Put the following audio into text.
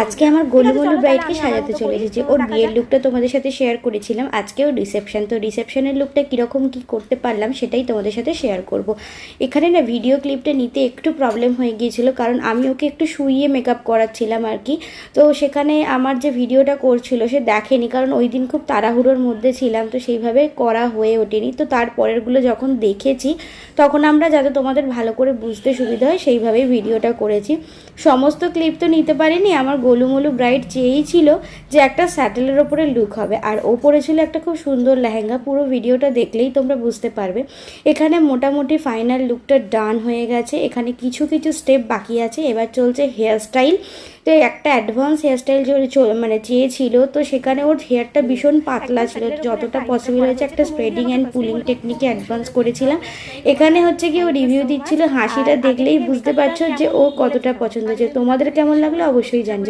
আজকে আমার গোলুমোলু ব্রাইডকে সাজাতে চলে এসেছি। ওর বিয়ের লুকটা তোমাদের সাথে শেয়ার করেছিলাম, আজকেও রিসেপশন। তো রিসেপশনের লুকটা কীরকম কী করতে পারলাম সেটাই তোমাদের সাথে শেয়ার করব। এখানে না ভিডিও ক্লিপটা নিতে একটু প্রবলেম হয়ে গিয়েছিল, কারণ আমি ওকে একটু শুইয়ে মেকআপ করাচ্ছিলাম আর কি। তো সেখানে আমার যে ভিডিওটা করছিল সে দেখেনি, কারণ ওই দিন খুব তাড়াহুড়োর মধ্যে ছিলাম, তো সেইভাবে করা হয়ে ওঠেনি। তো তারপরেরগুলো যখন দেখেছি তখন আমরা যাতে তোমাদের ভালো করে বুঝতে সুবিধা হয় সেইভাবেই ভিডিওটা করেছি। সমস্ত ক্লিপ তো নিতে পারিনি। আমার গোলুমোলু ব্রাইড চেয়েছিল যে একটা স্যাটেলের ওপরে লুক হবে, আর ও পরেছিল একটা খুব সুন্দর লেহেঙ্গা। পুরো ভিডিওটা দেখলেই তোমরা বুঝতে পারবে। এখানে মোটামুটি ফাইনাল লুকটা ডান হয়ে গেছে। এখানে কিছু কিছু স্টেপ বাকি আছে, এবার চলছে হেয়ার স্টাইল। তো একটা অ্যাডভান্স হেয়ারস্টাইল মানে চেয়েছিল, তো সেখানে ওর হেয়ারটা ভীষণ পাতলা ছিল, যতটা পসিবল হয়েছে একটা স্প্রেডিং অ্যান্ড পুলিং টেকনিকে অ্যাডভান্স করেছিলাম। এখানে হচ্ছে কি ও রিভিউ দিচ্ছিল, হাসিটা দেখলেই বুঝতে পারছো যে ও কতটা পছন্দ হয়েছে। তোমাদের কেমন লাগলো অবশ্যই জানবে।